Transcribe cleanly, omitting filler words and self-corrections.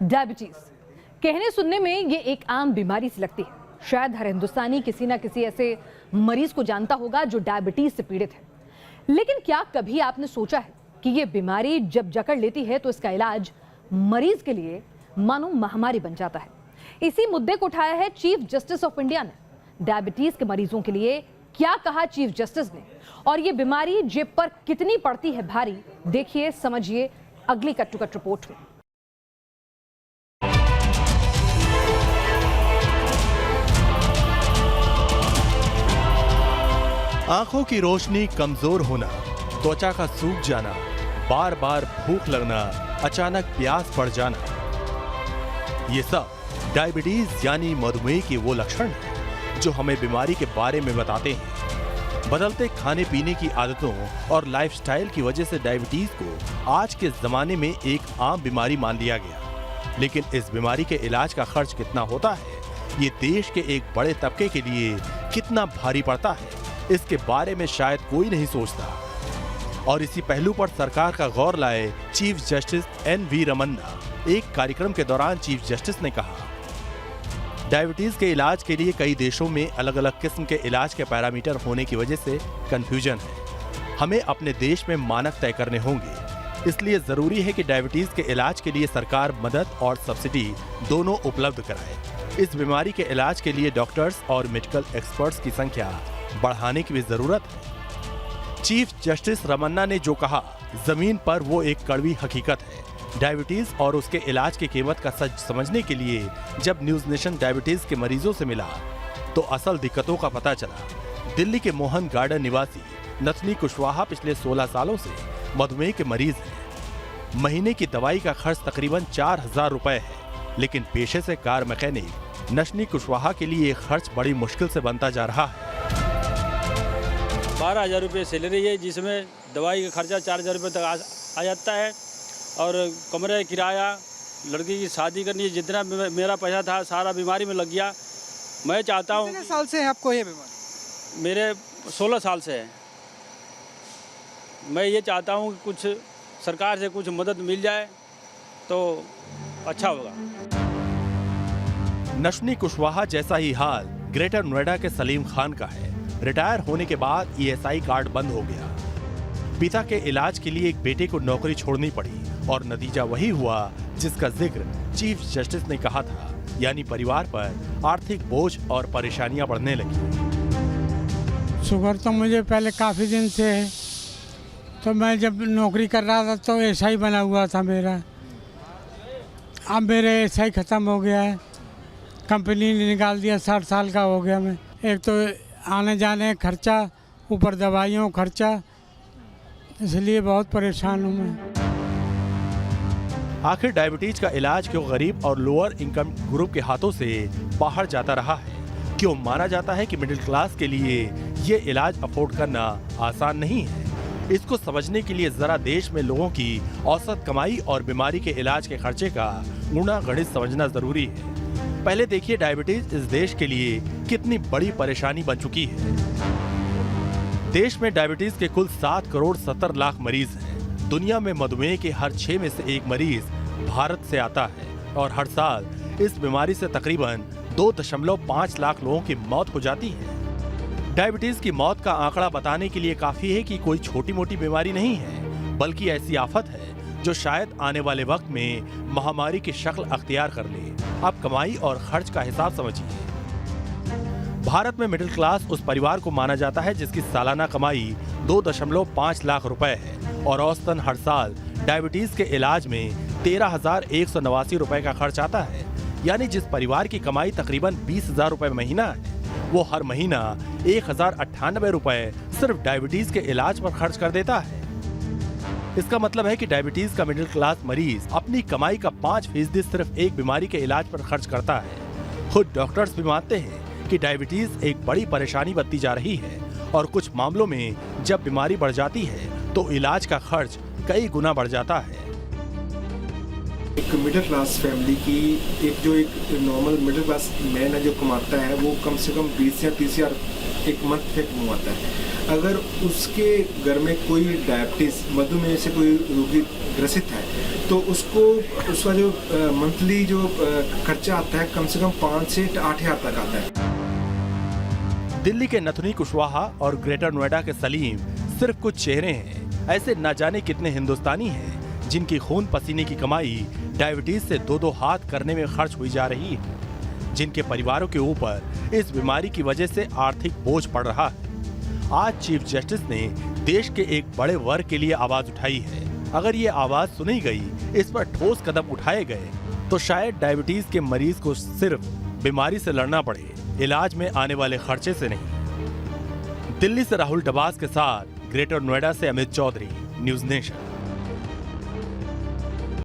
Diabetes कहने सुनने में ये एक आम बीमारी सी लगती है। शायद हर हिंदुस्तानी किसी ना किसी ऐसे मरीज को जानता होगा जो डायबिटीज से पीड़ित है। लेकिन क्या कभी आपने सोचा है कि ये बीमारी जब जकड़ लेती है तो इसका इलाज मरीज के लिए मानो महामारी बन जाता है। इसी मुद्दे को उठाया है चीफ जस्टिस ऑफ इंडिया ने। डायबिटीज के मरीजों के लिए क्या कहा चीफ जस्टिस ने, और ये बीमारी जेब पर कितनी पड़ती है भारी, देखिए समझिए अगली कट टू कट रिपोर्ट में। आंखों की रोशनी कमजोर होना, त्वचा का सूख जाना, बार बार भूख लगना, अचानक प्यास बढ़ जाना, ये सब डायबिटीज यानी मधुमेह के वो लक्षण हैं जो हमें बीमारी के बारे में बताते हैं। बदलते खाने पीने की आदतों और लाइफस्टाइल की वजह से डायबिटीज को आज के जमाने में एक आम बीमारी मान लिया गया। लेकिन इस बीमारी के इलाज का खर्च कितना होता है, ये देश के एक बड़े तबके के लिए कितना भारी पड़ता है, इसके बारे में शायद कोई नहीं सोचता। और इसी पहलू पर सरकार का गौर लाए चीफ जस्टिस NV रमन्ना। एक कार्यक्रम के दौरान चीफ जस्टिस ने कहा, डायबिटीज के इलाज के लिए कई देशों में अलग अलग किस्म के इलाज के पैरामीटर होने की वजह से कंफ्यूजन है। हमें अपने देश में मानक तय करने होंगे। इसलिए जरूरी है कि डायबिटीज के इलाज के लिए सरकार मदद और सब्सिडी दोनों उपलब्ध कराए। इस बीमारी के इलाज के लिए डॉक्टर्स और मेडिकल एक्सपर्ट्स की संख्या बढ़ाने की भी जरूरत है। चीफ जस्टिस रमन्ना ने जो कहा, जमीन पर वो एक कड़वी हकीकत है। डायबिटीज और उसके इलाज की कीमत का सच समझने के लिए जब न्यूज नेशन डायबिटीज के मरीजों से मिला तो असल दिक्कतों का पता चला। दिल्ली के मोहन गार्डन निवासी नथनी कुशवाहा पिछले 16 सालों से मधुमेह के मरीज हैं। महीने की दवाई का खर्च तकरीबन 4000 रुपए है, लेकिन पेशे से कार मैकेनिक नथनी कुशवाहा के लिए खर्च बड़ी मुश्किल से बनता जा रहा है। 12,000 रुपये सैलरी है, जिसमें दवाई का खर्चा 4,000 रुपये तक आ जाता है, और कमरे किराया, लड़की की शादी करनी है, जितना मेरा पैसा था सारा बीमारी में लग गया। मैं चाहता हूँ। कितने साल से है आपको ये बीमारी? मेरे 16 साल से है। मैं ये चाहता हूँ कि कुछ सरकार से कुछ मदद मिल जाए तो अच्छा होगा। नथनी कुशवाहा जैसा ही हाल ग्रेटर नोएडा के सलीम खान का है। रिटायर होने के बाद ESI कार्ड बंद हो गया। पिता के इलाज के लिए एक बेटे को नौकरी छोड़नी पड़ी और नतीजा वही हुआ जिसका जिक्र चीफ जस्टिस ने कहा था, यानी परिवार पर आर्थिक बोझ और परेशानियां बढ़ने लगी। शुगर तो मुझे पहले काफ़ी दिन से है, तो मैं जब नौकरी कर रहा था तो SI बना हुआ था मेरा। अब मेरे SI ख़त्म हो गया है, कंपनी ने निकाल दिया। 60 साल का हो गया मैं। एक तो आने जाने खर्चा, ऊपर दवाइयों खर्चा, इसलिए बहुत परेशान हूँ मैं। आखिर डायबिटीज का इलाज क्यों गरीब और लोअर इनकम ग्रुप के हाथों से बाहर जाता रहा है? क्यों माना जाता है कि मिडिल क्लास के लिए ये इलाज अफोर्ड करना आसान नहीं है? इसको समझने के लिए जरा देश में लोगों की औसत कमाई और बीमारी के इलाज के खर्चे का गुणा गणित समझना जरूरी है। पहले देखिए डायबिटीज इस देश के लिए कितनी बड़ी परेशानी बन चुकी है। देश में डायबिटीज के कुल 7 करोड़ 70 लाख मरीज हैं। दुनिया में मधुमेह के हर 6 में से 1 मरीज भारत से आता है, और हर साल इस बीमारी से तकरीबन 2.5 लाख लोगों की मौत हो जाती है। डायबिटीज की मौत का आंकड़ा बताने के लिए काफी है कि कोई छोटी मोटी बीमारी नहीं है, बल्कि ऐसी आफत है जो शायद आने वाले वक्त में महामारी की शक्ल अख्तियार कर ले। अब कमाई और खर्च का हिसाब समझिए। भारत में मिडिल क्लास उस परिवार को माना जाता है जिसकी सालाना कमाई 2.5 लाख रुपए है, और औसतन हर साल डायबिटीज के इलाज में 13,189 रुपए का खर्च आता है। यानी जिस परिवार की कमाई तकरीबन 20,000 रुपए महीना है, वो हर महीना 1,098 रुपए सिर्फ डायबिटीज के इलाज पर खर्च कर देता है। इसका मतलब है कि डायबिटीज का मिडिल क्लास मरीज अपनी कमाई का 5% सिर्फ एक बीमारी के इलाज पर खर्च करता है। खुद डॉक्टर्स भी मानते हैं कि डायबिटीज एक बड़ी परेशानी बनती जा रही है, और कुछ मामलों में जब बीमारी बढ़ जाती है तो इलाज का खर्च कई गुना बढ़ जाता है। एक मिडिल क्लास फैमिली की एक नॉर्मल मिडिल क्लास मैन है जो कमाता है, वो कम से कम 20 या 30 हज़ार एक मंथ पे कमाता है। अगर उसके घर में कोई डायबिटीज मधुमेह से कोई रोगी ग्रसित है तो उसका जो मंथली जो खर्चा आता है कम से कम 5 से 8 हज़ार तक आता है। दिल्ली के नथुनी कुशवाहा और ग्रेटर नोएडा के सलीम सिर्फ कुछ चेहरे हैं। ऐसे न जाने कितने हिंदुस्तानी हैं जिनकी खून पसीने की कमाई डायबिटीज से दो हाथ करने में खर्च हुई जा रही है, जिनके परिवारों के ऊपर इस बीमारी की वजह से आर्थिक बोझ पड़ रहा है। आज चीफ जस्टिस ने देश के एक बड़े वर्ग के लिए आवाज उठाई है। अगर ये आवाज सुनी गई, इस पर ठोस कदम उठाए गए, तो शायद डायबिटीज के मरीज को सिर्फ बीमारी से लड़ना पड़े, इलाज में आने वाले खर्चे से नहीं। दिल्ली से राहुल डबास के साथ ग्रेटर नोएडा से अमित चौधरी, न्यूज़ नेशन।